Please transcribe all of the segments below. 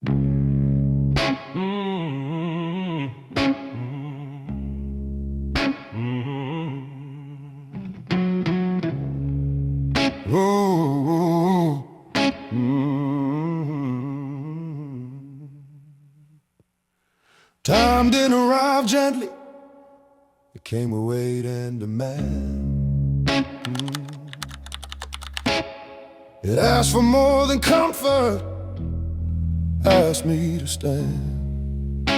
Ooh. Time didn't arrive gently. It came with weight and demand. It asked for more than comfort, asked me to stand.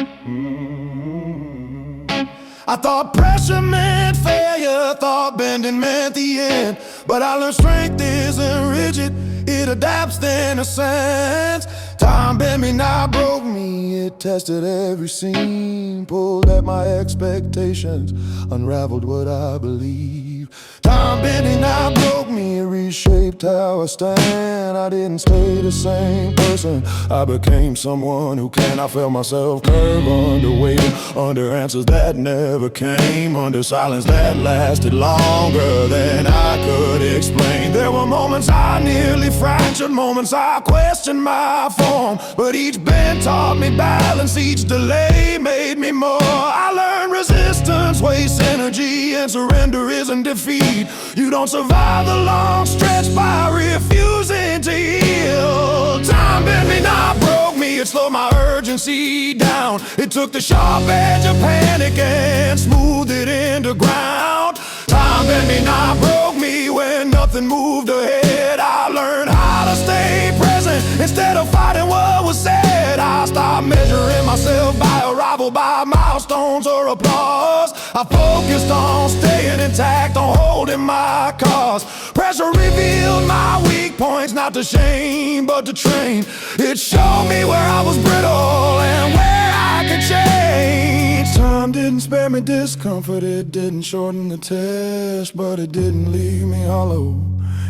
I thought pressure meant failure, thought bending meant the end. But I learned strength isn't rigid, it adapts then ascends. Time bent me, now broke me, it tested every seam, pulled at my expectations, unraveled what I believe. Time bent me, now broke me, it reshaped how I stand. I didn't stay the same person, I became someone who can. I felt myself curve under weight, under answers that never came, under silence that lasted longer than I could explain. There were moments I nearly fractured, moments I questioned my form, but each bend taught me balance, each delay made me more. I learned resistance wastes energy, and surrender isn't defeat. You don't survive the long stretch by refusing to yield. Time bent me, not broke me, it slowed my urgency down. It took the sharp edge of panic and smoothed it into ground. Time bent me, not broke me, when nothing moved ahead. I learned how to stay present instead of fighting what was said. I stopped measuring myself by arrival, by milestones or applause. I focused on staying intact, on holding my cause. Pressure revealed my weak points, not to shame but to train. It showed me where I was brittle and where I could change. Time didn't spare me discomfort, it didn't shorten the test, but it didn't leave me hollow,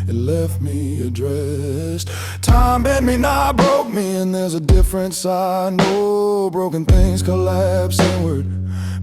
it left me addressed. Time bent me, not broke me, and there's a difference I know. Broken things collapse inward,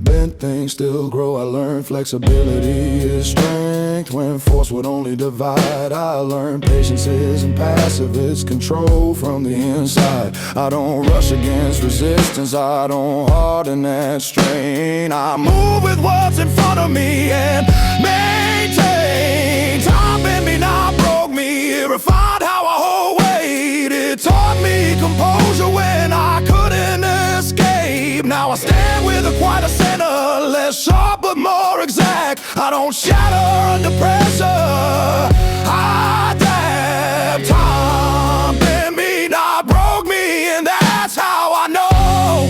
bent things still grow. I learned flexibility is strength when force would only divide. I learned patience isn't passive, it's control from the inside. I don't rush against resistance, I don't harden that strain. I move with what's in front of me and maintain. Time bent me, not broke me, it refined how I hold weight. It taught me composure when I couldn't escape. Now I stand with a quieter center, less sharp but more exact. I don't shatter under pressure, I adapt. Time bent me, not broke me, and that's how I know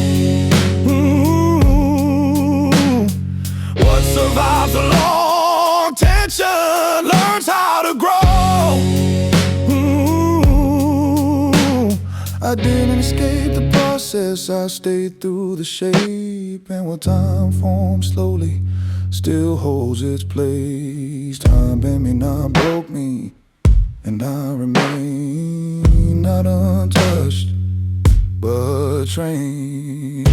what survives a long tension learns how to grow. I didn't escape the process, I stayed through the shape. And while time forms slowly, still holds its place. Time bent me, not broke me, and I remain not untouched, but trained.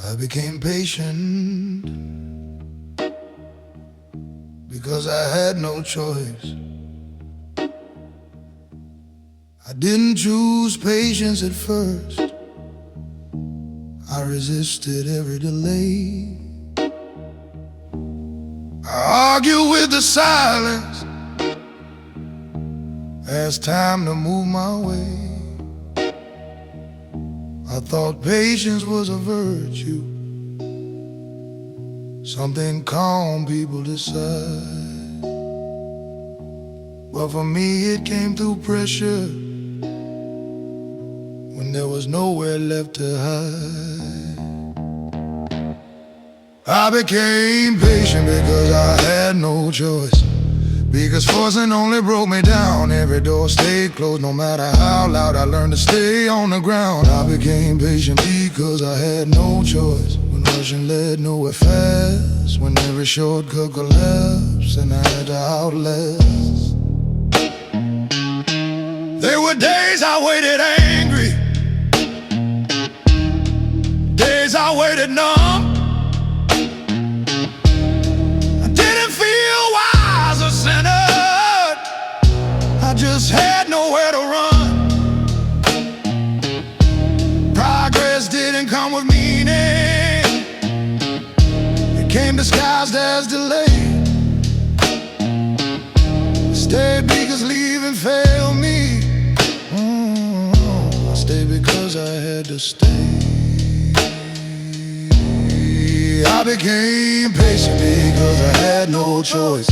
I became patient because I had no choice. I didn't choose patience at first, I resisted every delay. I argued with the silence, asked time to move my way. I thought patience was a virtue, something calm people decide. But for me it came through pressure, when there was nowhere left to hide. I became patient because I had no choice, because forcing only broke me down. Every door stayed closed, no matter how loud. I learned to stay on the ground. I became patient because I had no choice, when rushing led nowhere fast, when every shortcut collapsed and I had to outlast. There were days I waited angry, days I waited numb. I didn't feel wise or centered, I just had nowhere to run. Progress didn't come with meaning, it came disguised as delay. Stayed because leaving failed me. I stayed because I had to stay. I became patient because I had no choice,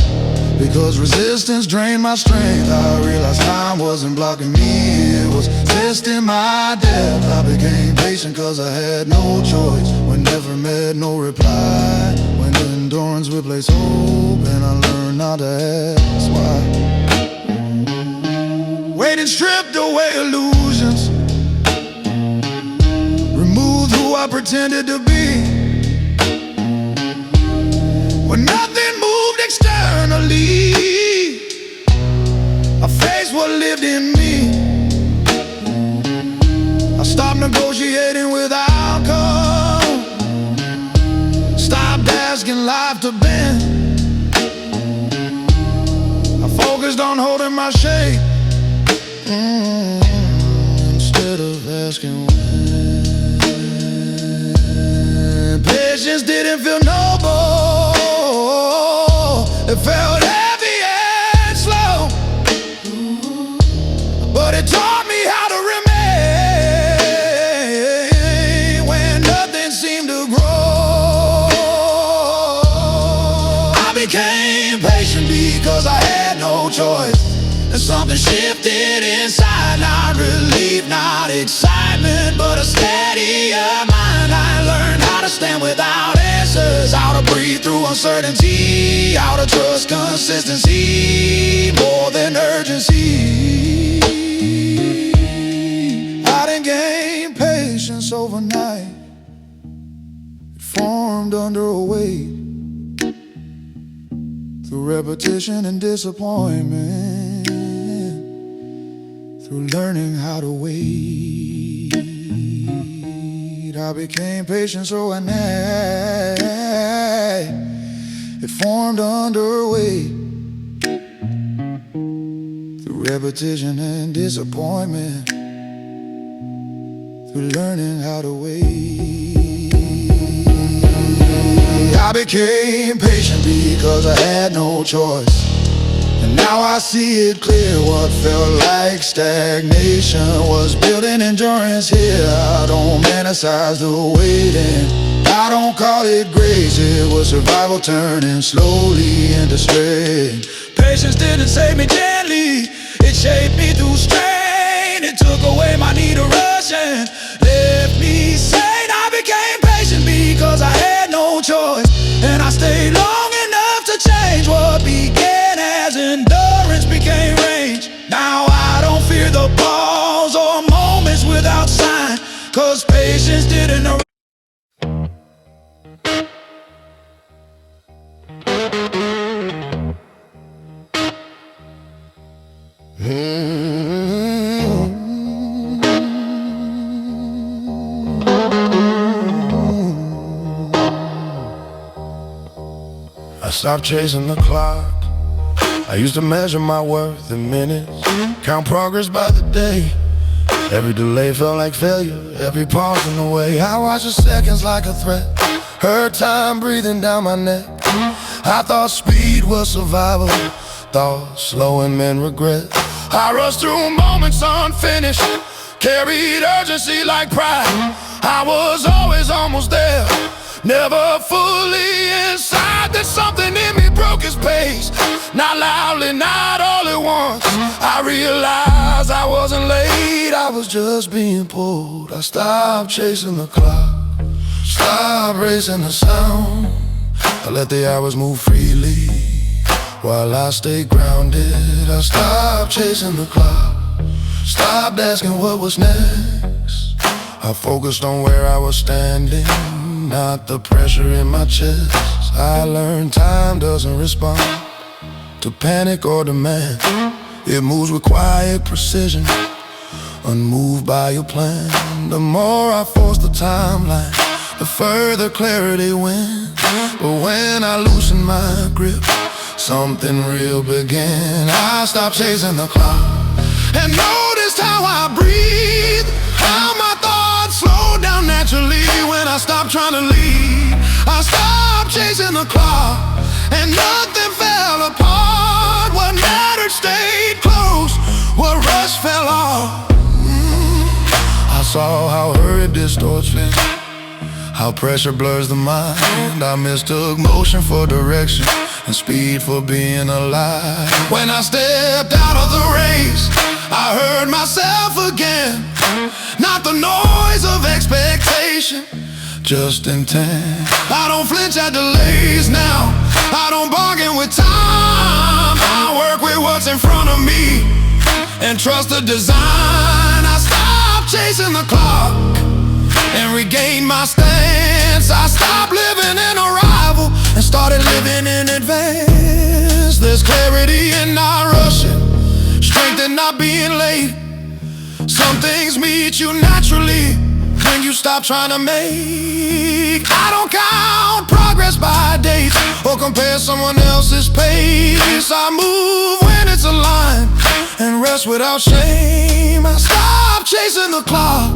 because resistance drained my strength. I realized time wasn't blocking me, it was testing my depth. I became patient because I had no choice, when never met no reply, when endurance replaced hope, and I learned not to ask why. Waiting stripped away illusions, removed who I pretended to be. When nothing moved externally, I faced what lived in me. I stopped negotiating with outcome, stopped asking life to bend. I focused on holding my shape, instead of asking when. Patience didn't feel noble, it felt heavy and slow, but it taught me how to remain when nothing seemed to grow. I became patient because I had no choice, and something shifted inside. Not relief, not excitement, but a steadier mind. I learned how to stand without answers, how to breathe through uncertainty, how to trust consistency more than urgency. I didn't gain patience overnight, it formed under a weight, through repetition and disappointment, through learning how to wait. I became patient overnight, it formed under weight, through repetition and disappointment, through learning how to wait. I became patient because I had no choice, and now I see it clear. What felt like stagnation was building endurance here. I don't romanticize the waiting, I don't call it grace. It was survival turning slowly into strength. Patience didn't save me gently, it shaped me through strain. It took away my need to rush and left me sane. I became patient because I had no choice, and I stayed long enough to change what began as endurance became range. Now I don't fear the pause or moments without sign, 'cause patience didn't arrive. I stopped chasing the clock, I used to measure my worth in minutes, count progress by the day. Every delay felt like failure, every pause in the way. I watched the seconds like a threat, heard time breathing down my neck. I thought speed was survival, thought slowing meant regret. I rushed through moments unfinished, carried urgency like pride. I was always almost there, Never fully inside, that something in me broke its pace. Not loudly, not all at once. I realized I wasn't late, I was just being pulled. I stopped chasing the clock, stopped racing the sound. I let the hours move freely while I stayed grounded. I stopped chasing the clock, stopped asking what was next. I focused on where I was standing, not the pressure in my chest. I learned time doesn't respond to panic or demand. It moves with quiet precision, unmoved by your plan. The more I force the timeline, the further clarity wins. But when I loosened my grip, something real began. I stopped chasing the clock and noticed how I breathe, how my thoughts slowed down naturally when I stopped trying to lead. I stopped chasing the clock and nothing fell apart. What mattered stayed close, what rushed fell off. I saw how hurry distorts vision, how pressure blurs the mind. I mistook motion for direction and speed for being alive. When I stepped out of the race, I heard myself again. Not the noise of expectation, just intent. I don't flinch at delays now, I don't bargain with time. I work with what's in front of me and trust the design. I stopped chasing the clock and regained my stance. I stopped living in arrival and started living in advance. There's clarity in not rushing, strength in not being late. Some things meet you naturally when you stop trying to make. I don't count progress by dates or compare someone else's pace. I move when it's aligned and rest without shame. I stopped chasing the clock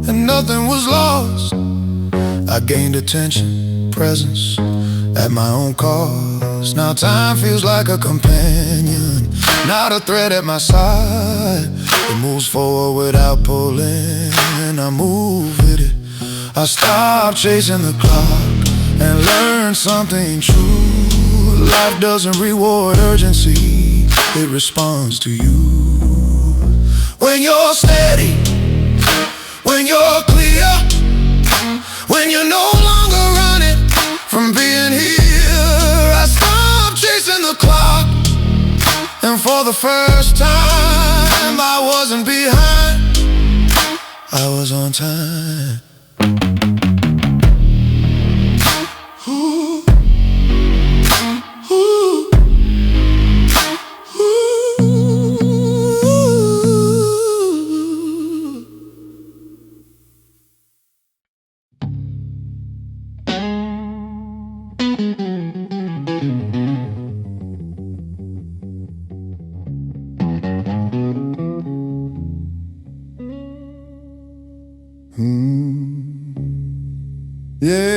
and nothing was lost. I gained attention, presence at my own cost. Now time feels like a companion, not a threat at my side. It moves forward without pulling, I move with it. I stopped chasing the clock and learned something true. Life doesn't reward urgency, it responds to you. When you're steady, when you're clear, when you're no longer running from being here. I stopped chasing the clock, and for the first time I wasn't behind, I was on time. Ooh. Ooh. Yeah.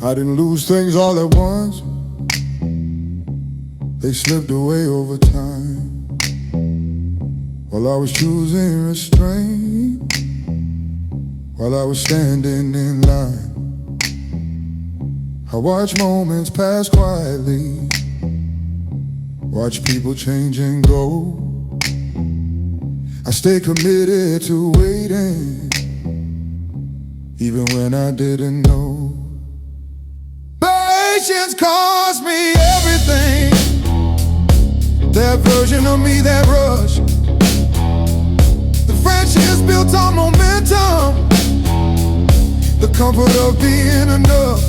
I didn't lose things all at once, they slipped away over time. While I was choosing restraint, while I was standing in line, I watch moments pass quietly, watch people change and go. I stay committed to waiting, even when I didn't know. Patience cost me everything, that version of me that rushed. The friendships built on momentum, the comfort of being enough.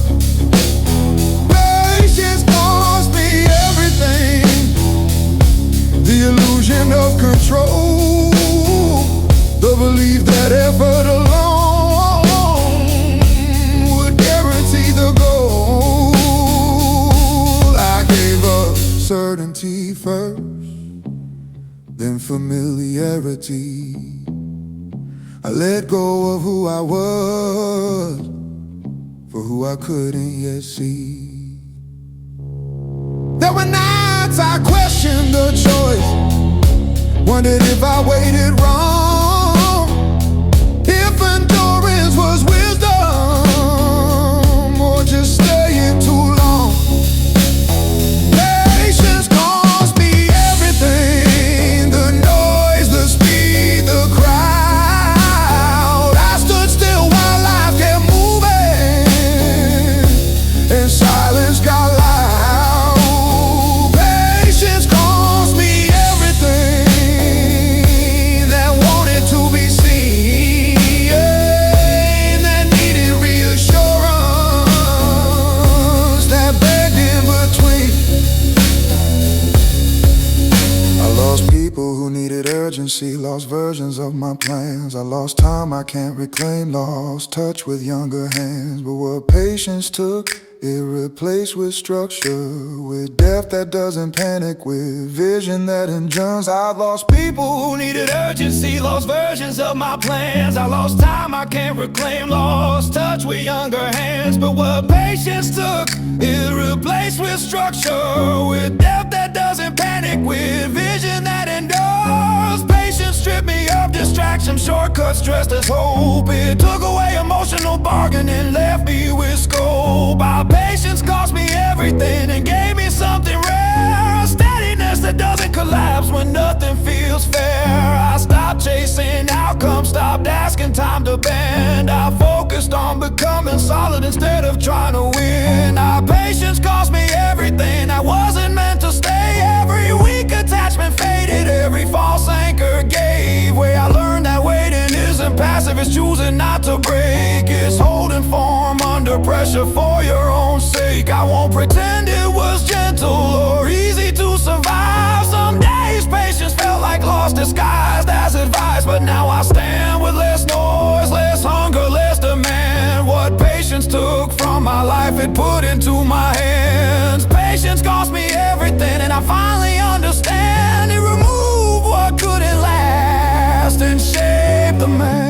Patience cost me everything, the illusion of control, the belief that effort alone would guarantee the goal. I gave up certainty first, then familiarity. I let go of who I was for who I couldn't yet see. There were nights I questioned the choice, wondered if I waited wrong, if endurance was wisdom or just staying too long. Patience cost me everything, the noise, the speed, the crowd. I stood still while life kept moving and silence got loud. Patience cost me everything that wanted to be seen, that needed reassurance, that begged in between. I lost people who needed urgency, lost versions of my plans. I lost time I can't reclaim, lost touch with younger hands. But what patience took, it replaced with structure, with depth that doesn't panic, with vision that endures. I lost people who needed urgency, lost versions of my plans. I lost time I can't reclaim, lost touch with younger hands. But what patience took, it replaced with structure, with depth that doesn't panic, with vision that endures. Patience stripped me of distraction, shortcuts dressed as hope. It took away emotional bargaining, left me with scope. Our patience cost me everything and gave me something rare, a steadiness that doesn't collapse when nothing feels fair. I stopped chasing outcomes, stopped asking time to bend. I focused on becoming solid instead of trying to win. Our patience cost me everything that wasn't meant to stay. Every weak attachment faded, every false anchor gave way. I learned that waiting isn't passive, it's choosing not to break. It's holding form under pressure for your own sake. I won't pretend it was gentle or easy to survive. Some days patience felt like lost disguised as advice, but now I stand with less noise, less hunger, less demand. What patience took from my life, it put into my hands. Patience cost me everything, and I finally understand. It removed what couldn't last and shaped the man.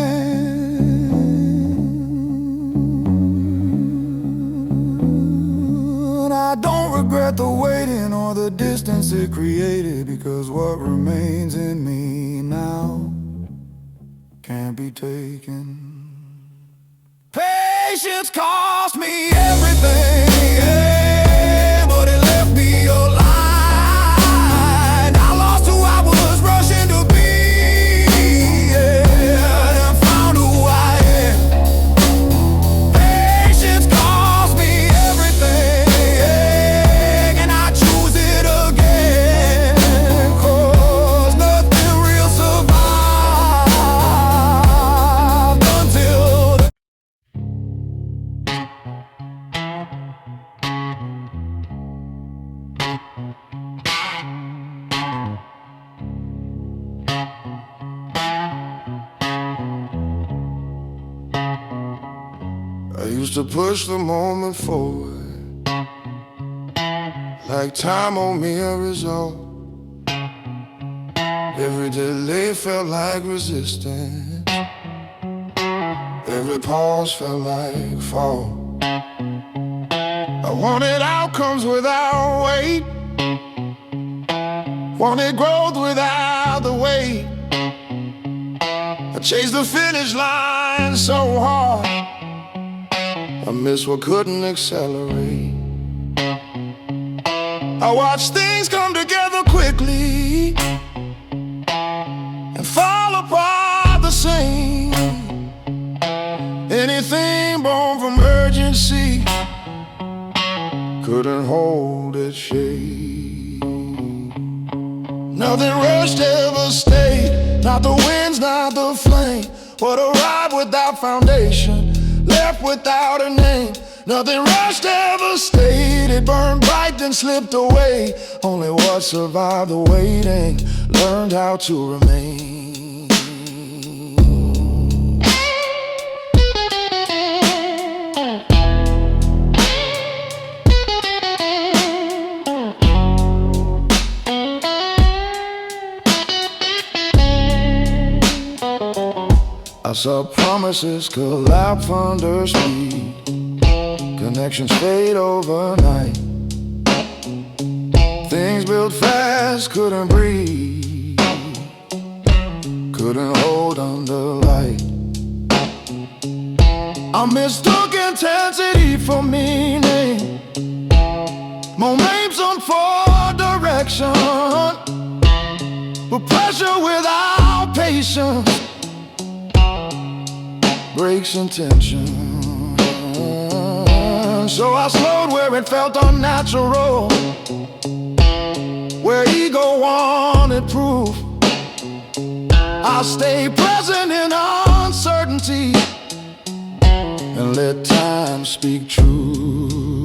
I don't regret the waiting or the distance it created, because what remains in me now can't be taken. Patience cost me everything, yeah, but it left me alive. I lost who I was rushing to be, yeah, and found who I am. Patience cost me everything, yeah, and I choose it again, 'cause nothing real survived until I used to push the moment forward, like time owed me a result. Every delay felt like resistance, every pause felt like fall. I wanted outcomes without wait, wanted growth without the weight. I chased the finish line so hard, I missed what couldn't accelerate. I watched things come together quickly and fall apart the same. Anything born from urgency couldn't hold its shape. Nothing rushed ever stayed, not the winds, not the flame. What a ride without foundation, left without a name. Nothing rushed ever stayed, it burned bright then slipped away. Only what survived the waiting learned how to remain. I saw promises collapse under speed, connections fade overnight. Things built fast, couldn't breathe, couldn't hold under light. I mistook intensity for meaning, momentum for direction, but pressure without patience breaks intention. So I slowed where it felt unnatural, where ego wanted proof. I stayed present in uncertainty and let time speak true.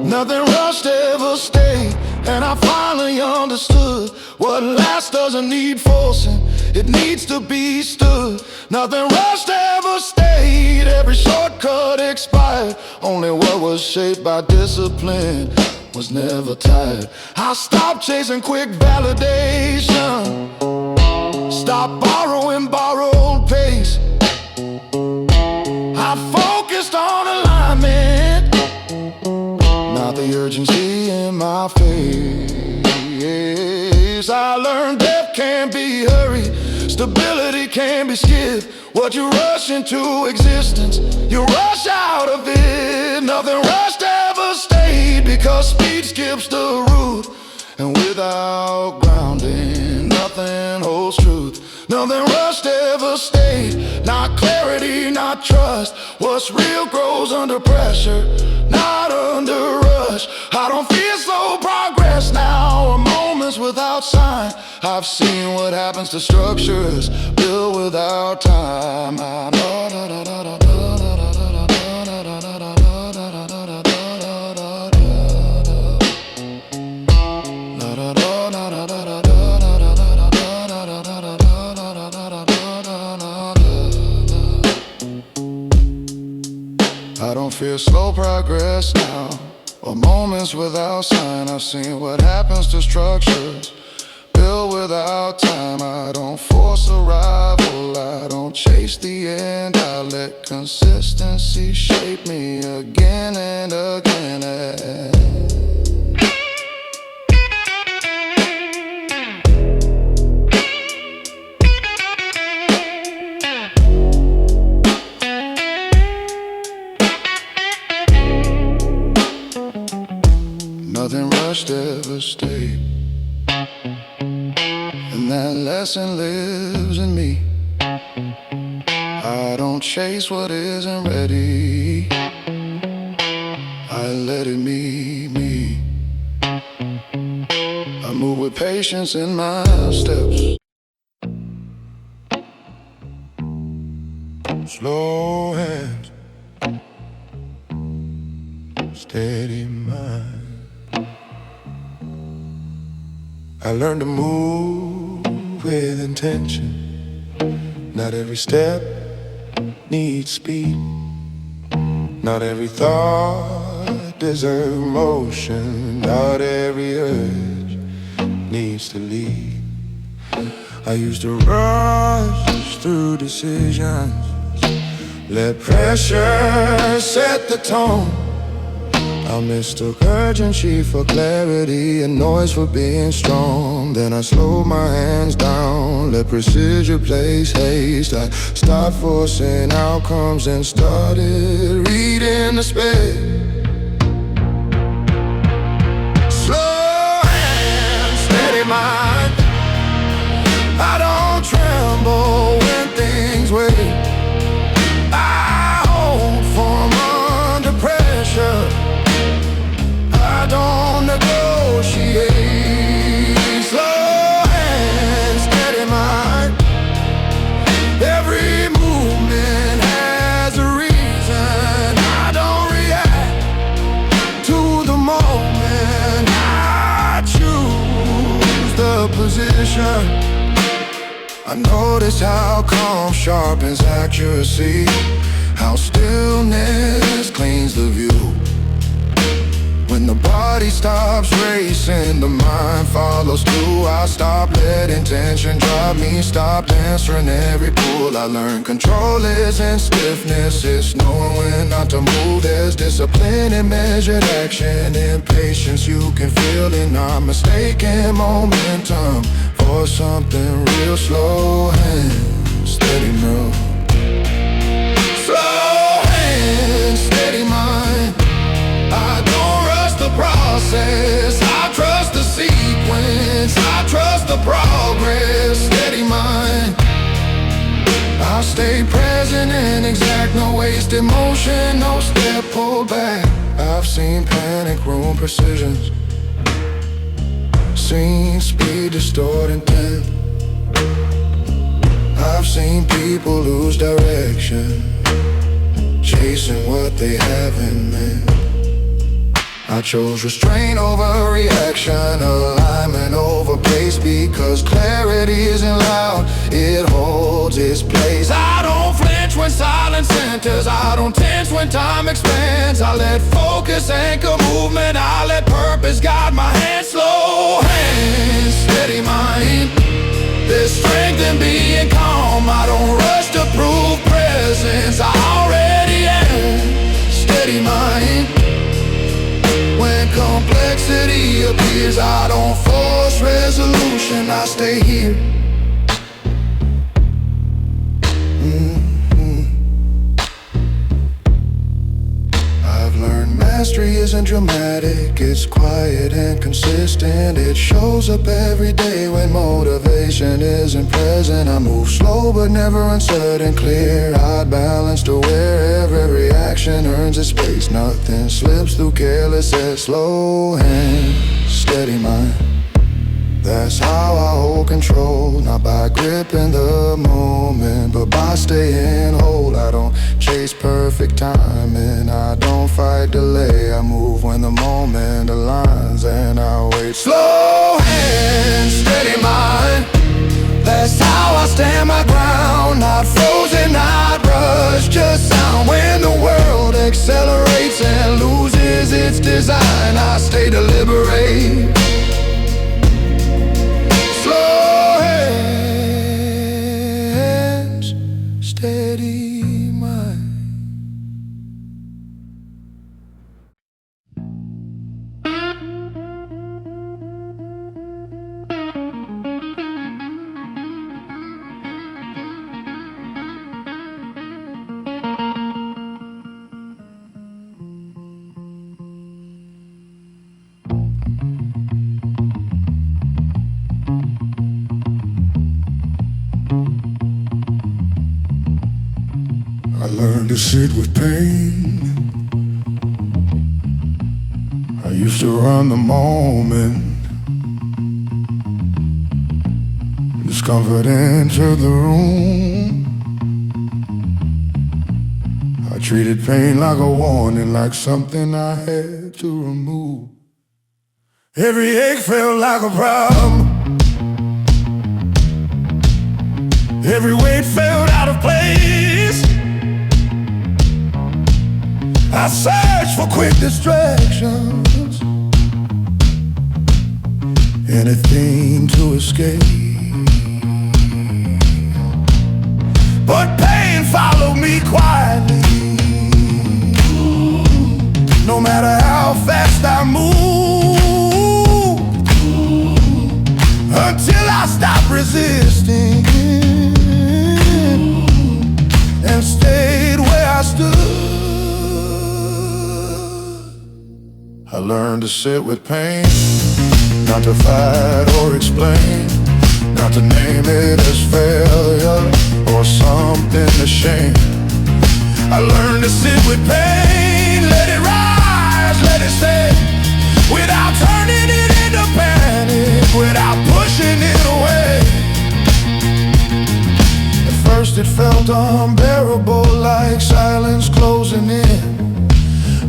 Nothing rushed ever stayed, and I finally understood what lasts doesn't need forcing, it needs to be stood. Nothing rushed ever stayed, every shortcut expired. Only what was shaped by discipline was never tired. I stopped chasing quick validation, stopped borrowing borrowed pace. I focused on alignment, not the urgency in my face. I learned depth can't be hurried, stability can't be skipped. What you rush into existence, you rush out of it. Nothing rushed ever stayed, because speed skips the route, and without grounding, nothing holds truth. Nothing rushed ever stayed, not clarity, not trust. What's real grows under pressure, not under rush. I don't feel slow progress now, or moments without sign. I've seen what happens to structures built without time. I don't feel slow progress now, or moments without sign. I've seen what happens to structures built without time. I don't force arrival, I don't chase the end. I let consistency shape me again and again. Nothing rushed ever stayed, and that lesson lives in me. I don't chase what isn't ready, I let it meet me. I move with patience in my steps, slow hands, steady mind. I learned to move with intention. Not every step needs speed, not every thought deserves motion, not every urge needs to lead. I used to rush through decisions, let pressure set the tone. I mistook urgency for clarity and noise for being strong. Then I slowed my hands down, let precision place haste. I stopped forcing outcomes and started reading the space. Slow hands, steady mind. I don't tremble when things wait. I hold form under pressure, I don't negotiate. Slow hands, steady mind. Every movement has a reason. I don't react to the moment, I choose the position. I notice how calm sharpens accuracy, how stillness cleans the view. When the body stops racing, the mind follows through. I stop letting tension drive me, stop answering every pull. I learned control isn't stiffness, it's knowing when not to move. There's discipline in measured action, impatience you can feel in not mistaking momentum for something real. Slow hands, steady move. Slow hands, steady mind. I don't rush the process, I trust the sequence, I trust the progress. Steady mind. I stay present and exact, no wasted motion, no step pulled back. I've seen panic ruin precisions, seen speed distort intent. I've seen people lose direction, chasing what they haven't meant. I chose restraint over reaction, alignment over pace, because clarity isn't loud, it holds its place. I don't flinch when silence enters, I don't tense when time expands. I let focus anchor movement, I let purpose guide my hands. Slow hands, steady mind. There's strength in being calm, I don't rush to prove presence, I already am. Steady mind. When complexity appears, I don't force resolution, I stay here. I've learned mastery isn't dramatic, it's quiet and consistent. It shows up every day when motivation isn't present. I move slow but never uncertain, clear-eyed, balanced, aware. Every reaction earns its space, nothing slips through carelessness. Slow hands, steady mind. That's how I hold control, not by gripping the moment, but by staying whole. I don't chase perfect timing, I don't fight delay. I move when the moment aligns and I wait. Slow hands, steady mind. That's how I stand my ground, not frozen, not rushed, just sound. When the world accelerates and loses its design, I stay deliberate. Slow hands, steady mind. I learned to sit with pain. I used to run the moment. Discomfort entered the room. I treated pain like a warning, like something I had to remove. Every ache felt like a problem, every weight felt out of place. I searched for quick distractions, anything to escape. But pain followed me quietly, no matter how fast I moved, until I stopped resisting and stayed where I stood. I learned to sit with pain, not to fight or explain, not to name it as failure or something to shame. I learned to sit with pain, let it rise, let it stay, without turning it into panic, without pushing it away. At first it felt unbearable, like silence closing in.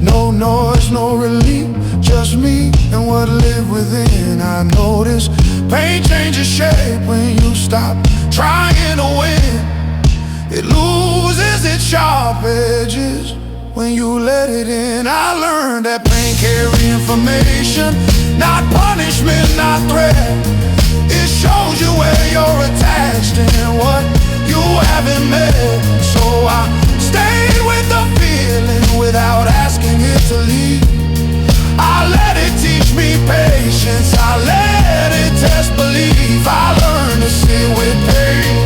No noise, no relief, just me and what lived within. I noticed pain changes shape when you stop trying to win. It loses its sharp edges when you let it in. I learned that pain carry information, not punishment, not threat. It shows you where you're attached and what you haven't met. So I stayed with the feeling without asking it to leave. I let it teach me patience, I let it test belief. I learned to sit with pain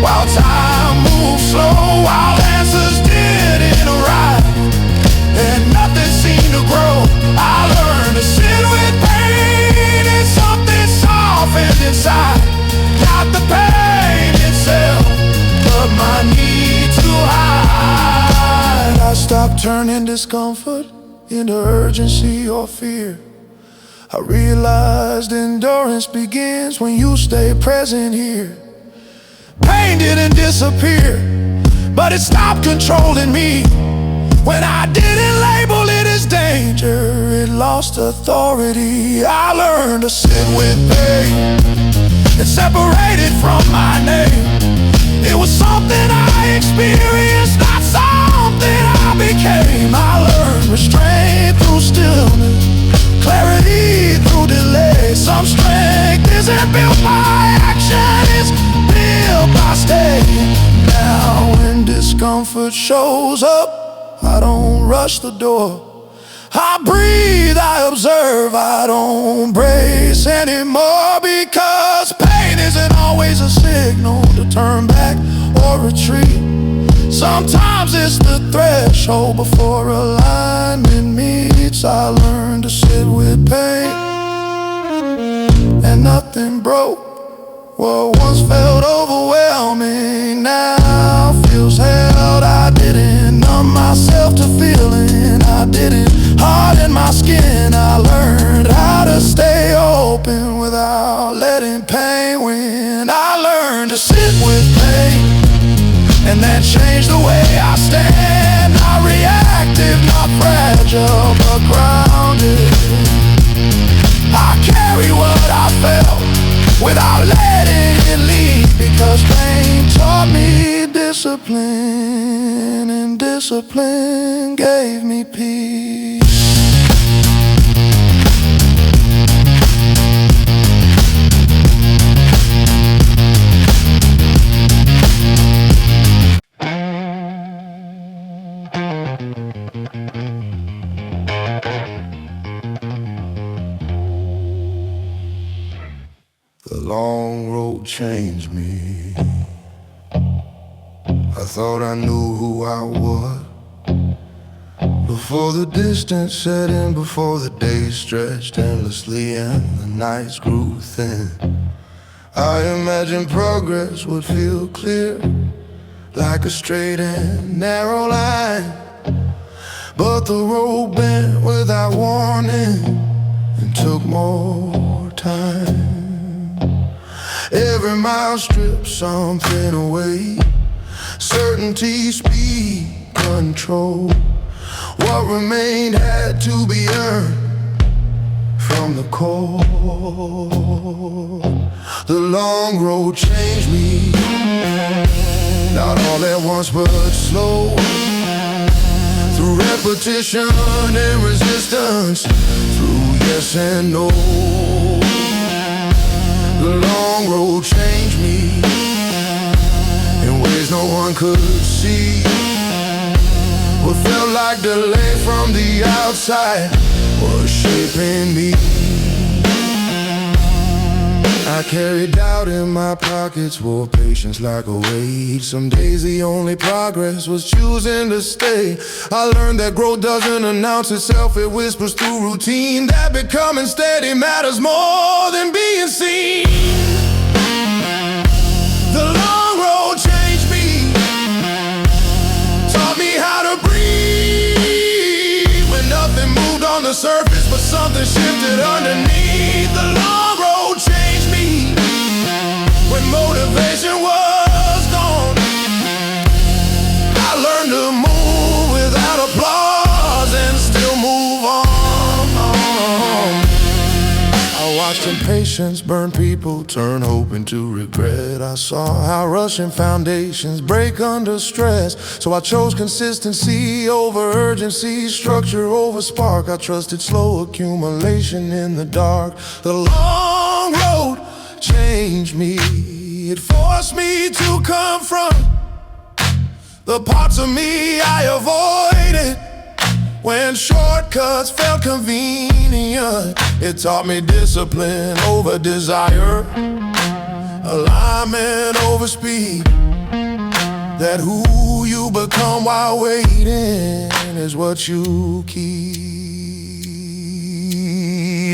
while time moves slow, while answers didn't arrive and nothing seemed to grow. I learned to sit with pain and something softened inside. Not the pain itself, but my need to hide. I stopped turning discomfort into urgency or fear. I realized endurance begins when you stay present here. Pain didn't disappear, but it stopped controlling me. When I didn't label it as danger, it lost authority. I learned to sit with pain and separate it from my name. It was something I experienced, not something I became. I learned restraint through stillness, clarity through delay. Some strength isn't built by action, it's built by staying. Now when discomfort shows up, I don't rush the door. I breathe, I observe, I don't brace anymore. Because pain isn't always a signal to turn back or retreat. Sometimes it's the threshold before alignment meets. I learned to sit with pain and nothing broke. What once felt overwhelming now feels held. I didn't numb myself to feeling, I didn't harden my skin. I learned how to stay open without letting pain win. I learned to sit with pain, and that changed the way I stand. Not reactive, not fragile, but grounded. I carry what I felt without letting it leave, because pain taught me discipline, and discipline gave me peace. The long road changed me. I thought I knew who I was before the distance set in, before the days stretched endlessly and the nights grew thin. I imagined progress would feel clear, like a straight and narrow line. But the road bent without warning and took more time. Every mile stripped something away, certainty, speed, control. What remained had to be earned from the core. The long road changed me, not all at once but slow. Through repetition and resistance, through yes and no. The long road changed me in ways no one could see. What felt like delay from the outside was shaping me. I carried doubt in my pockets, wore patience like a weight. Some days the only progress was choosing to stay. I learned that growth doesn't announce itself, it whispers through routine. That becoming steady matters more than being seen. The long road changed me, taught me how to breathe when nothing moved on the surface, but something shifted underneath. The long road changed me when motivation was gone. I learned to move without applause and still move on. I watched impatience burn people, turn hope into regret. I saw how rushing foundations break under stress. So I chose consistency over urgency, structure over spark. I trusted slow accumulation in the dark. The long road changed me. It forced me to confront the parts of me I avoided when shortcuts felt convenient. It taught me discipline over desire, alignment over speed. That who you become while waiting is what you keep.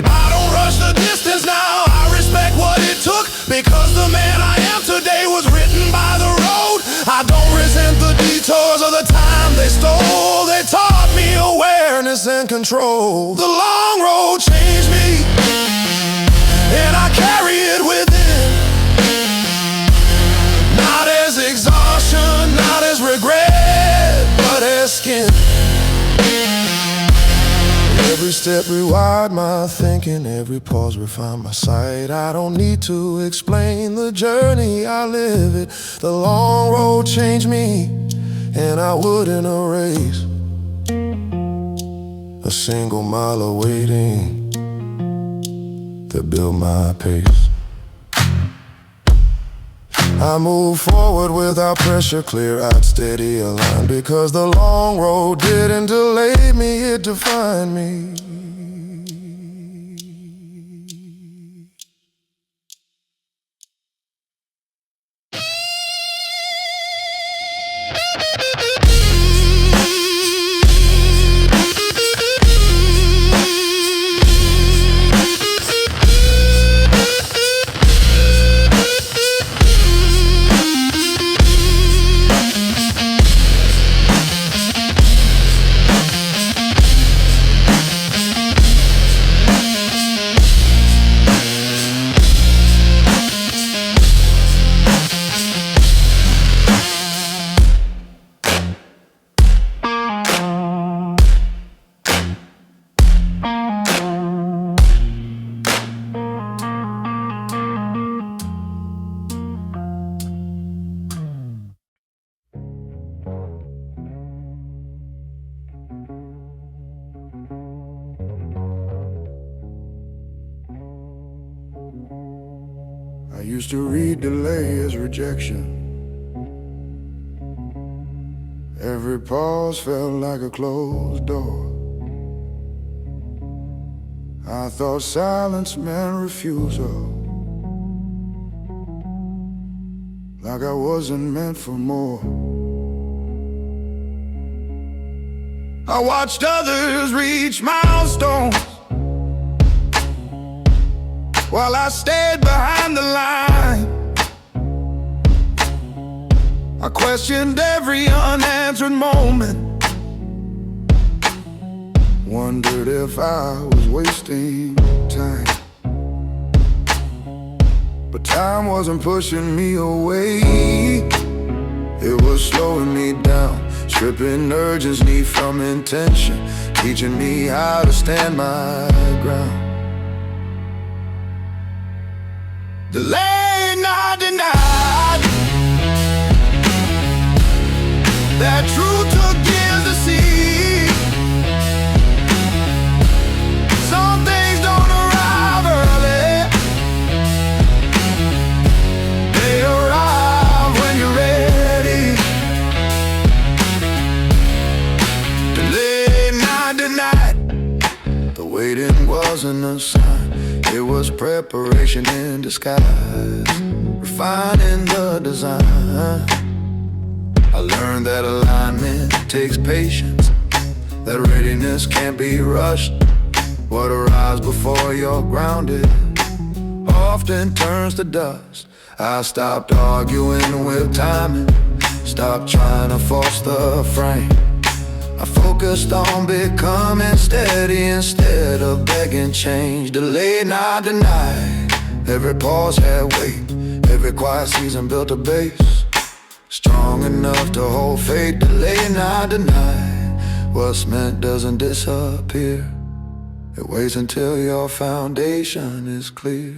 I don't rush the distance now, I respect what it took, because the man I am today was written by the road. I don't resent the detours of the time they stole. They taught me awareness and control. The long road changed me, and I carry it within. Not as exhaustion, not as regret, but as skin. Every step rewired my thinking, every pause refined my sight. I don't need to explain the journey, I live it. The long road changed me, and I wouldn't erase a single mile of waiting that built my pace. I move forward without pressure, clear-eyed, steady, aligned, because the long road didn't delay me, it defined me. I used to read delay as rejection. Every pause felt like a closed door. I thought silence meant refusal, like I wasn't meant for more. I watched others reach milestones while I stayed behind the line. I questioned every unanswered moment, wondered if I was wasting time. But time wasn't pushing me away, it was slowing me down, stripping urgency from intention, teaching me how to stand my ground. Delayed, not denied, that truth took years to see. Some things don't arrive early, they arrive when you're ready. Delayed, not denied, the waiting wasn't a sign, it was preparation in disguise, refining the design. I learned that alignment takes patience, that readiness can't be rushed. What arrives before you're grounded often turns to dust. I stopped arguing with timing, stopped trying to force the frame. I focused on becoming steady instead of begging change. Delayed, not denied, every pause had weight, every quiet season built a base, strong enough to hold fate. Delayed, not denied, what's meant doesn't disappear, It waits until your foundation is clear.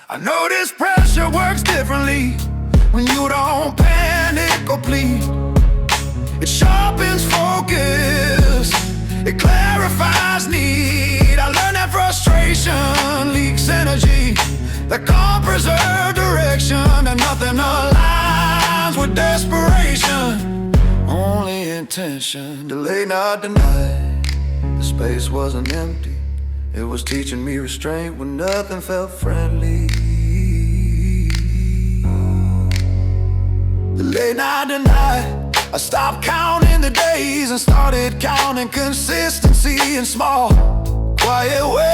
I know this pressure works differently when you don't panic or plead. It sharpens focus, it clarifies need. I learned that frustration leaks energy that can't preserve direction, and nothing aligns with desperation, only intention. Delay not denied, the space wasn't empty. It was teaching me restraint when nothing felt friendly. Delay not denied, I stopped counting the days and started counting consistency in small, quiet ways.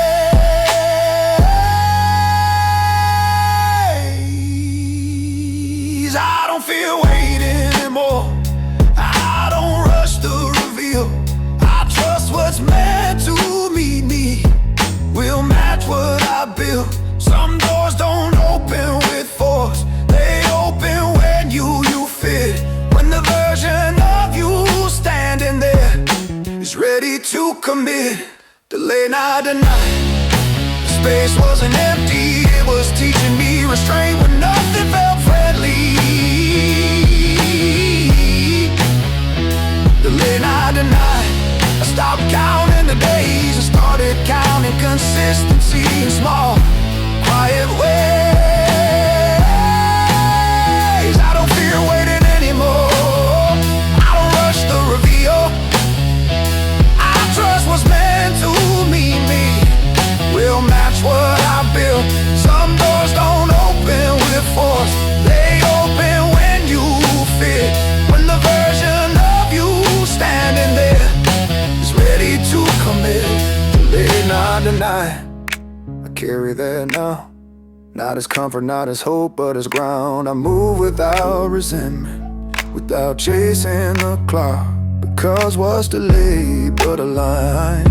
I don't fear waiting anymore, I don't rush the reveal. I trust what's meant to meet me will match what I build. Some doors don't open with force, they open when you fit. When the version of you standing there is ready to commit. Delay not denied, the space wasn't empty. It was teaching me restraint when nothing felt friendly. Delay not denied, I stopped counting the days and started counting consistency in small, quiet ways. I don't fear waiting anymore, I don't rush the reveal. I trust what's meant to meet me will match what I build. Some doors don't open with force, they open when you fit. When the version of you standing there is ready to commit. Delay not denied, I carry that now. Not as comfort, not as hope, but as ground. I move without resentment, without chasing the clock. Because what's delayed but a line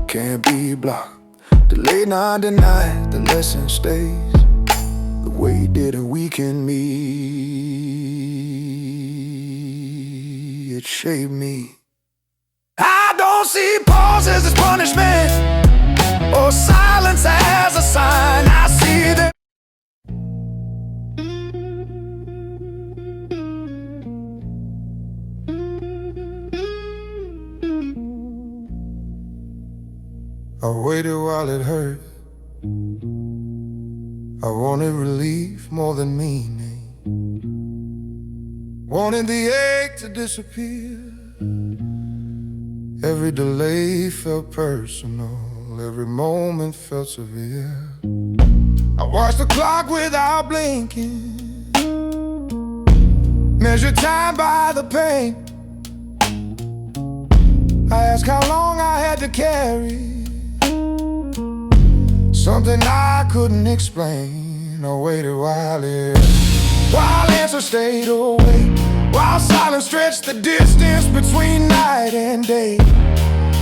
can't be blocked. Delay not denied, the lesson stays. The weight didn't weaken me, it shaped me. I don't see pauses as punishment or silence as a sign. I see that I waited while it hurt. I wanted relief more than meaning. Wanted the ache to disappear. Every delay felt personal, every moment felt severe. I watched the clock without blinking, measured time by the pain. I asked how long I had to carry something I couldn't explain. I waited while answers stayed away, while silence stretched the distance between night and day.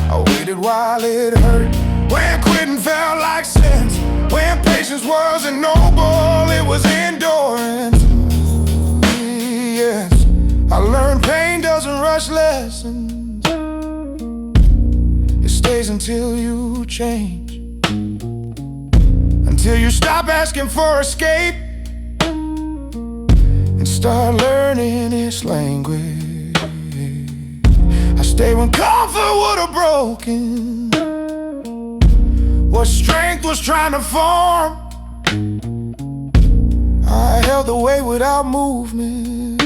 I waited while it hurt, when quitting felt like sense, when patience wasn't noble, it was endurance. Yes, I learned pain doesn't rush lessons, it stays until you change, until you stop asking for escape and start learning its language. I stayed when comfort would have broken what strength was trying to form. I held the weight without movement,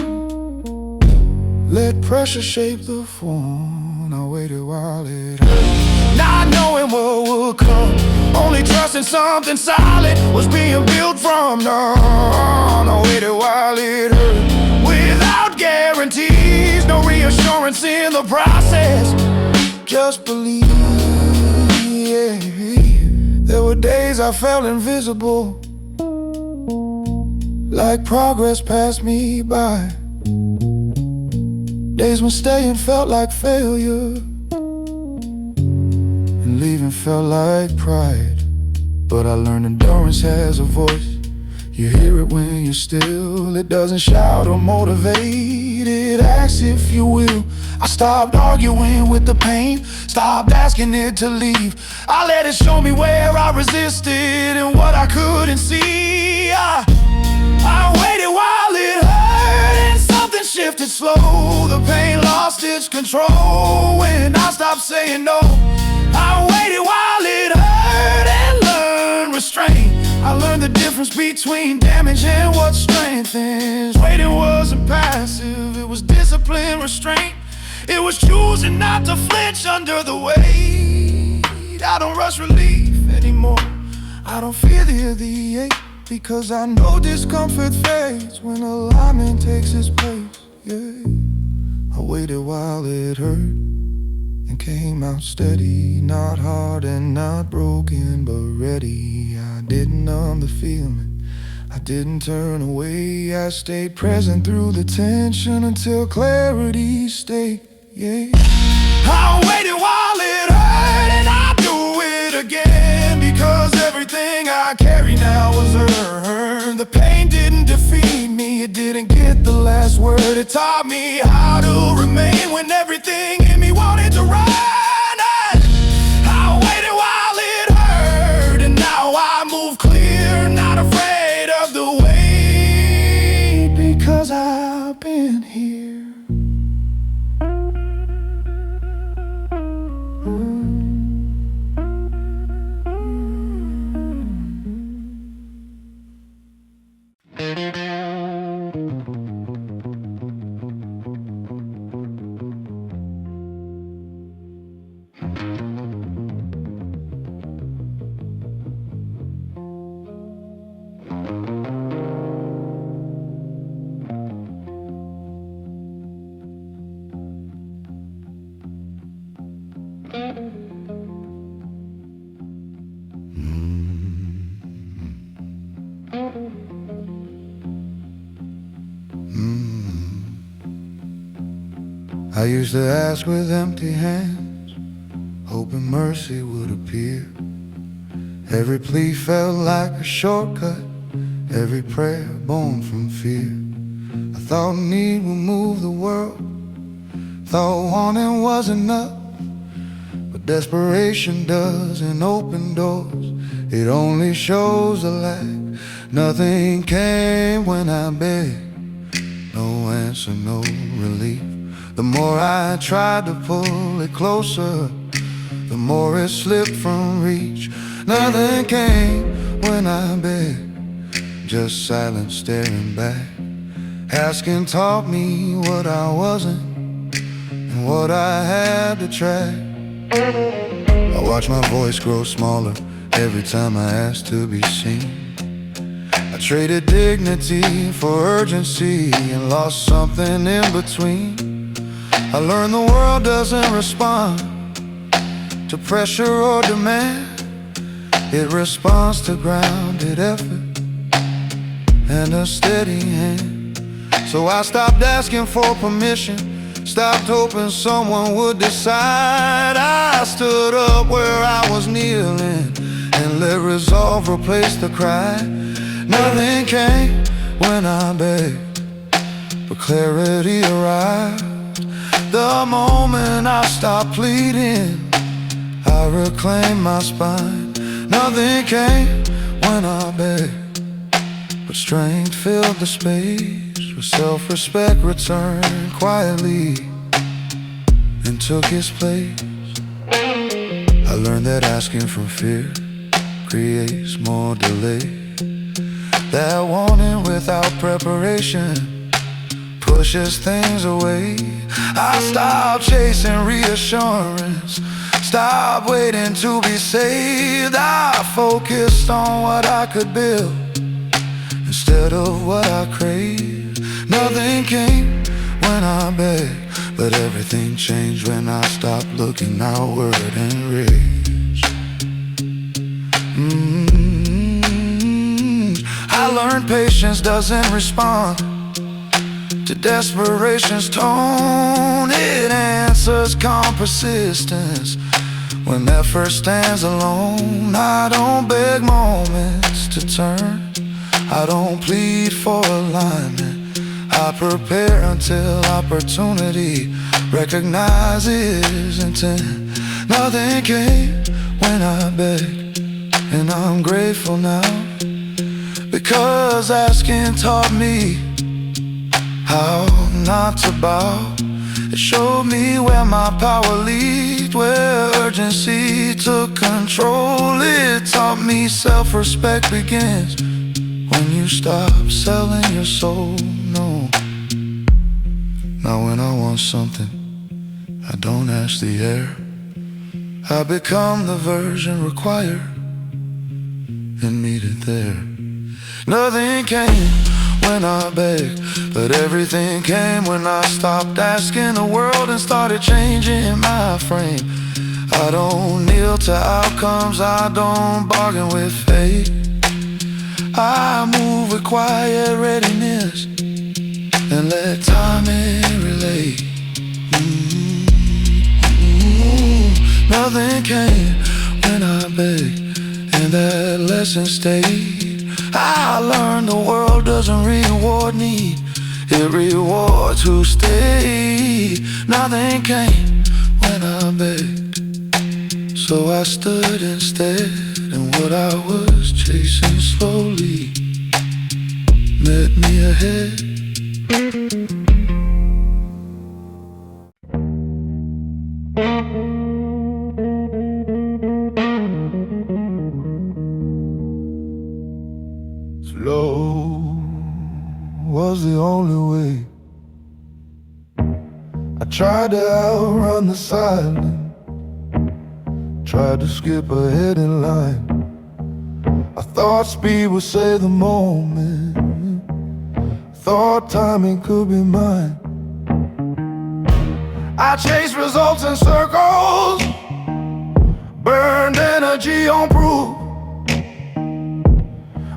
let pressure shape the form. I waited while it hurt, not knowing what would come, only trusting something solid was being built from. No, I waited while it hurt, without guarantees, no reassurance in the process, just believe. Yeah. There were days I felt invisible, like progress passed me by. Days when staying felt like failure and leaving felt like pride. But I learned endurance has a voice. You hear it when you're still. It doesn't shout or motivate, it asks if you will. I stopped arguing with the pain, stopped asking it to leave. I let it show me where I resisted and what I couldn't see. I waited while it hurt and something shifted slow. The pain lost its control when I stopped saying no. I waited while it hurt and learned restraint. I learned the difference between damage and what strengthens. Waiting wasn't passive, it was discipline, restraint. It was choosing not to flinch under the weight. I don't rush relief anymore, I don't fear the ache, because I know discomfort fades when alignment takes its place. Yeah, I waited while it hurt and came out steady, not hard and not broken, but ready. I didn't numb the feeling, I didn't turn away. I stayed present through the tension until clarity stayed. Yeah, I waited while it hurt and I'll do it again, because everything I carry now was earned. The pain didn't defeat me, it didn't get the last word. It taught me how to remain when everything in me wanted to run. I waited while it hurt and now I move clear, not afraid of the weight, because I've been here. I used to ask with empty hands, hoping mercy would appear. Every plea felt like a shortcut, every prayer born from fear. I thought need would move the world, thought wanting was enough, but desperation doesn't open doors, it only shows a lack. Nothing came when I begged, no answer, no relief. The more I tried to pull it closer, the more it slipped from reach. Nothing came when I begged, just silence staring back. Asking taught me what I wasn't and what I had to track. I watched my voice grow smaller every time I asked to be seen. I traded dignity for urgency and lost something in between. I learned the world doesn't respond to pressure or demand, it responds to grounded effort and a steady hand. So I stopped asking for permission, stopped hoping someone would decide. I stood up where I was kneeling and let resolve replace the cry. Nothing came when I begged, but clarity arrived. The moment I stopped pleading, I reclaimed my spine. Nothing came when I begged, but strength filled the space, where self-respect returned quietly and took its place. I learned that asking from fear creates more delay, that wanting without preparation pushes things away. I stopped chasing reassurance, stopped waiting to be saved. I focused on what I could build instead of what I craved. Nothing came when I begged, but everything changed when I stopped looking outward and reached. I learned patience doesn't respond to desperation's tone, it answers calm persistence when effort stands alone. I don't beg moments to turn, I don't plead for alignment. I prepare until opportunity recognizes intent. Nothing came when I begged, and I'm grateful now, because asking taught me how not to bow. It showed me where my power leads, where urgency took control. It taught me self-respect begins when you stop selling your soul. No. Now when I want something, I don't ask the air. I become the version required and meet it there. Nothing came when I begged, but everything came when I stopped asking the world and started changing my frame. I don't kneel to outcomes, I don't bargain with fate. I move with quiet readiness and let timing relate. Nothing came when I begged, and that lesson stayed. I learned the world doesn't reward need, it rewards who stay. Nothing came when I begged, so I stood instead, and what I was chasing slowly met me ahead. Slow was the only way. I tried to outrun the silence, tried to skip ahead in line. I thought speed would save the moment, thought timing could be mine. I chased results in circles, burned energy on proof,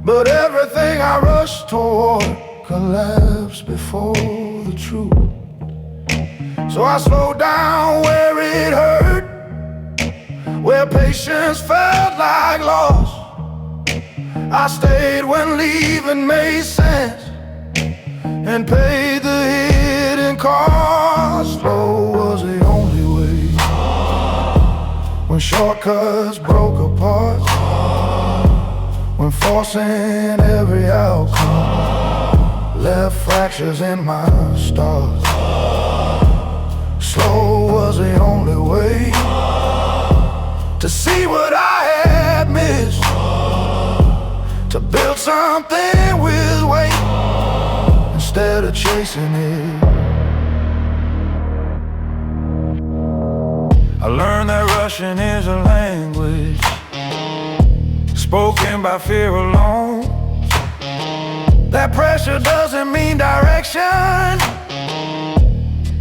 but everything I rushed toward collapsed before the truth. So I slowed down where it hurt, where patience felt like loss. I stayed when leaving made sense and paid the hidden cost. Slow was the only way when shortcuts broke apart, when forcing every outcome left fractures in my stars. Slow was the only way to see what I had missed, to build something with weight instead of chasing it. I learned that rushing is a language spoken by fear alone, that pressure doesn't mean direction,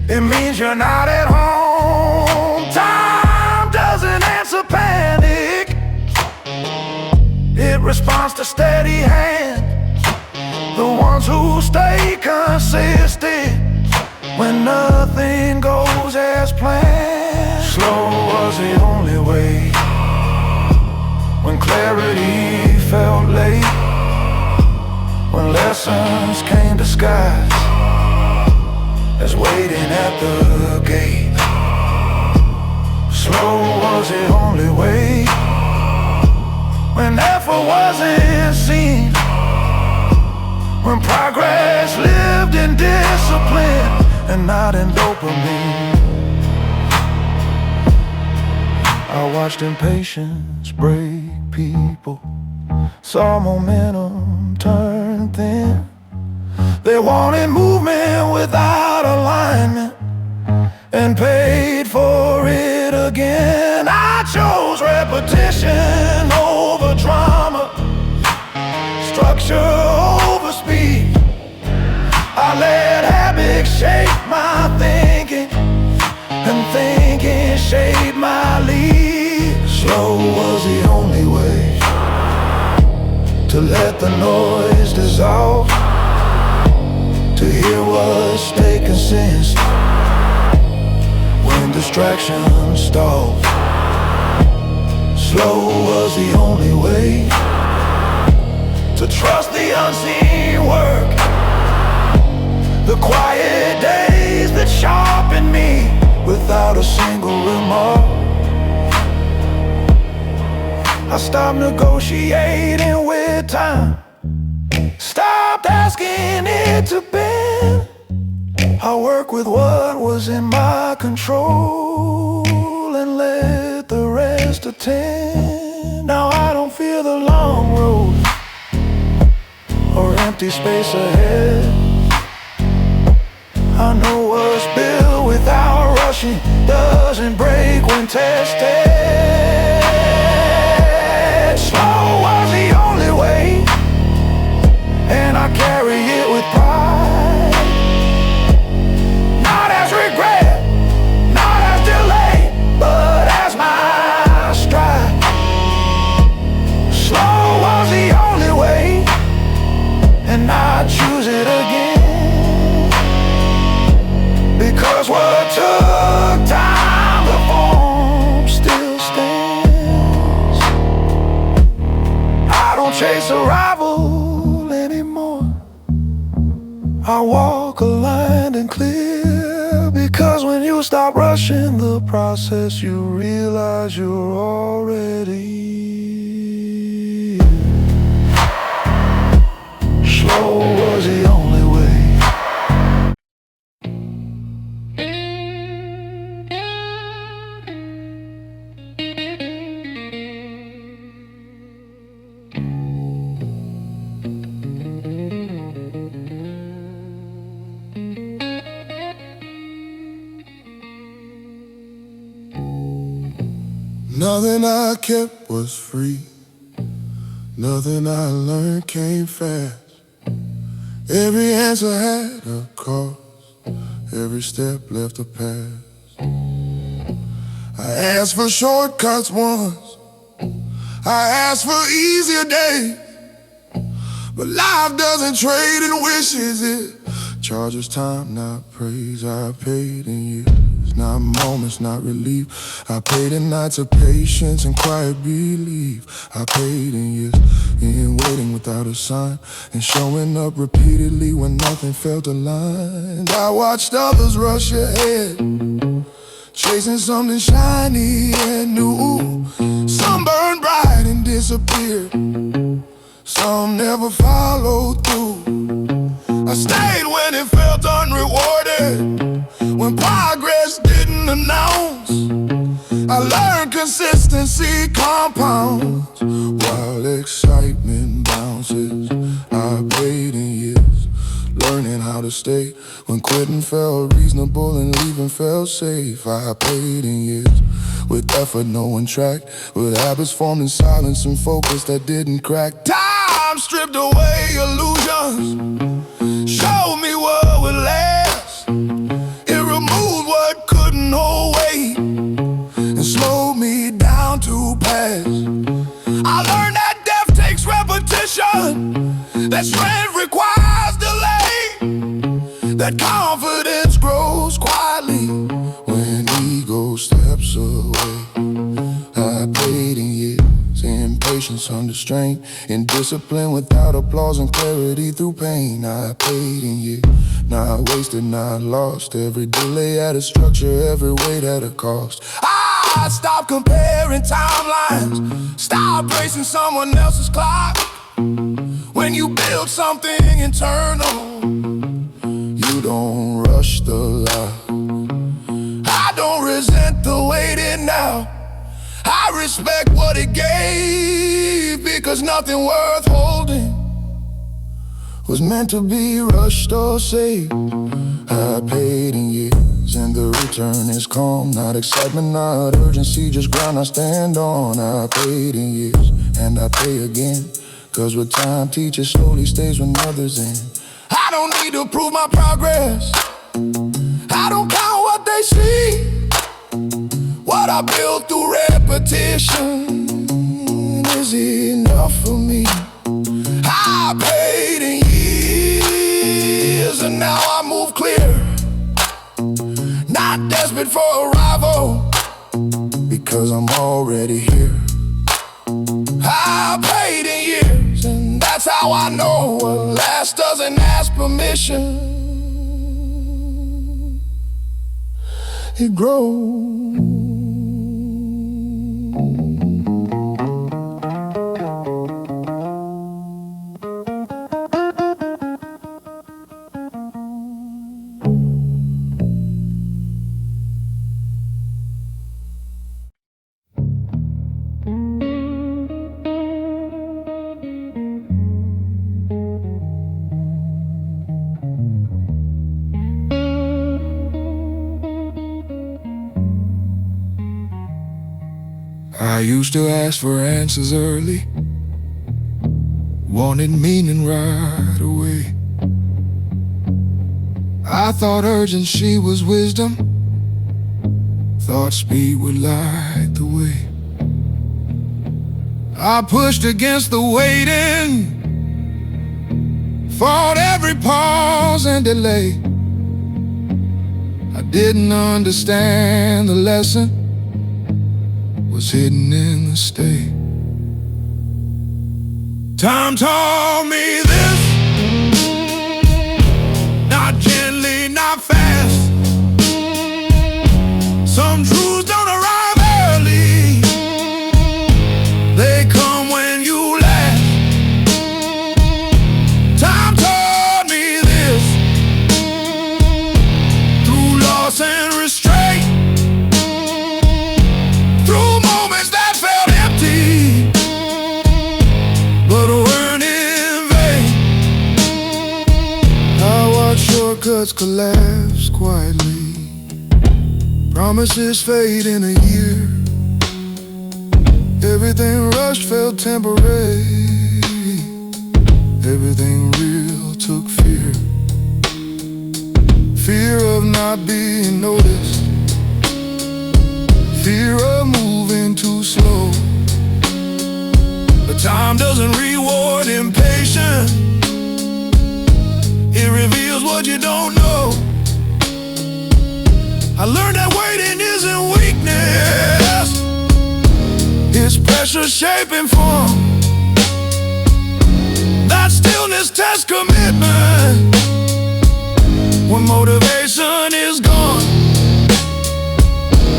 it means you're not at home. Time doesn't answer panic, it responds to steady hand, the ones who stay consistent when nothing goes as planned. Slow was the only way when clarity felt late, when lessons came disguised as waiting at the gate. Slow was the only way when effort wasn't seen, when progress lived in discipline and not in dopamine. I watched impatience break people, saw momentum turn thin. They wanted movement without alignment and paid for it again. I chose repetition over drama, structure over speed. I let habits shape my thinking, and thinking shaped my lead. Slow was the only way to let the noise dissolve, to hear what's making sense when distractions stall. Slow was the only way to trust the unseen I stopped negotiating with time, stopped asking it to bend. I worked with what was in my control and let the rest attend. Now I don't fear the long road or empty space ahead. I know what's built without rushing doesn't break when tested. Slow was the only way, and I carry it with pride. Not as regret, not as delay, but as my stride. Slow was the only way, and I choose it again. Because what took time to form still stands. I don't chase a rival anymore. I walk aligned and clear. Because when you stop rushing the process, you realize you're already here. Slow was the only way. Nothing I kept was free. Nothing I learned came fast. Every answer had a cost. Every step left a past. I asked for shortcuts once. I asked for easier days. But life doesn't trade in wishes. It charges time, not praise. I paid in years, not moments, not relief. I paid in nights of patience and quiet belief. I paid in years, in waiting without a sign, and showing up repeatedly when nothing felt aligned. I watched others rush ahead, chasing something shiny and new. Some burned bright and disappeared, some never followed through. I stayed when it felt unrewarded, when progress didn't announce. I learned consistency compounds while excitement bounces. I paid in years, learning how to stay when quitting felt reasonable and leaving felt safe. I paid in years, with effort no one tracked, with habits formed in silence and focus that didn't crack. Time stripped away illusions, showed me what would last. It removed what couldn't hold weight and slowed me down to pass. I learned that depth takes repetition, that strength requires delay, that confidence grows quietly when ego steps away. I paid in years, in patience under strain, in discipline without applause and clarity through pain. I paid in years, not wasted, not lost. Every delay had a structure, every weight had a cost. I stopped comparing timelines, stopped racing someone else's clock. When you build something internal, you don't rush the lot. I don't resent the waiting now, I respect what it gave, because nothing worth holding was meant to be rushed or saved. I paid in years, and the return is calm. Not excitement, not urgency, just ground I stand on. I paid in years, and I pay again, cause what time teaches slowly stays when others end. I don't need to prove my progress, I don't count what they see. What I built through repetition is enough for me. I paid in years, and now I move clear, not desperate for a rival, because I'm already here. I paid in years, and that's how I know what lasts doesn't ask permission. It grows. used to ask for answers early, wanted meaning right away. I thought urgency was wisdom, thought speed would light the way. I pushed against the waiting, fought every pause and delay. I didn't understand the lesson was hidden in the stay. Time taught me this, not gently, not fast. Some truths don't arrive early, they come when you last. Time taught me this, through loss and restraint, through moments that felt empty but weren't in vain. I watched shortcuts collapse quietly, promises fade in a year. Everything rushed felt temporary, everything real took fear. Fear of not being noticed, fear of moving too slow. But time doesn't reward impatience, it reveals what you don't know. I learned that waiting isn't weakness, it's pressure shaping form. That stillness tests commitment when motivation is gone.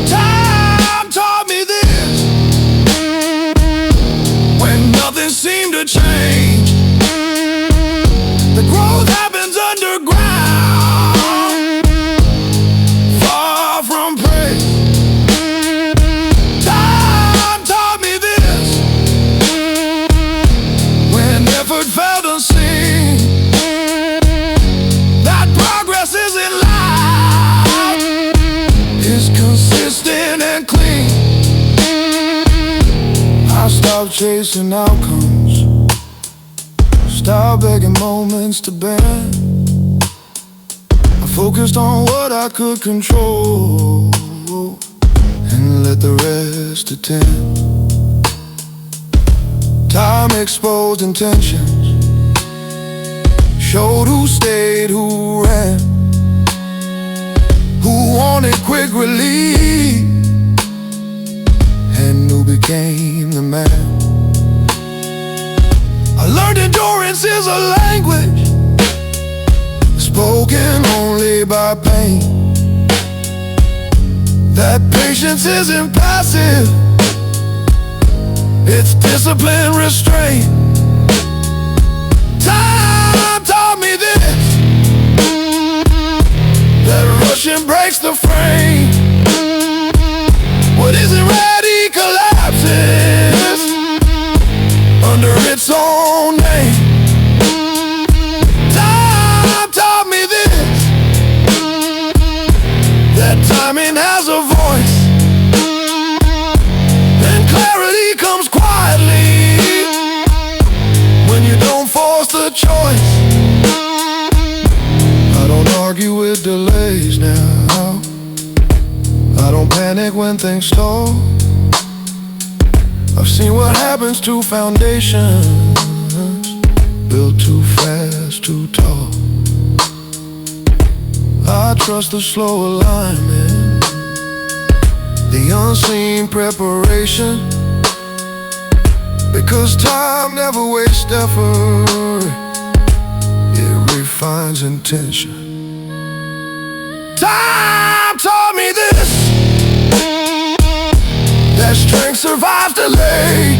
Time taught me this, when nothing seemed to change, the growth happens underground, far from praise. Time taught me this, when effort felt unseen, that progress isn't loud, it's consistent and clean. I stopped chasing outcomes, stopped begging moments to bend. I focused on what I could control and let the rest attend. Time exposed intentions, showed who stayed, who ran, who wanted quick relief, and who became the man. I learned endurance is a language spoken only by pain, that patience isn't passive, it's discipline restraint. Time taught me this, that rushing breaks the frame, what isn't ready collapses under its own name. Time taught me this, that timing has a voice, and clarity comes quietly when you don't force the choice. I don't argue with delays now, I don't panic when things stall. I've seen what happens to foundations built too fast, too tall. I trust the slow alignment, the unseen preparation, because time never wastes effort, it refines intention. Time taught me this, that strength survives delay,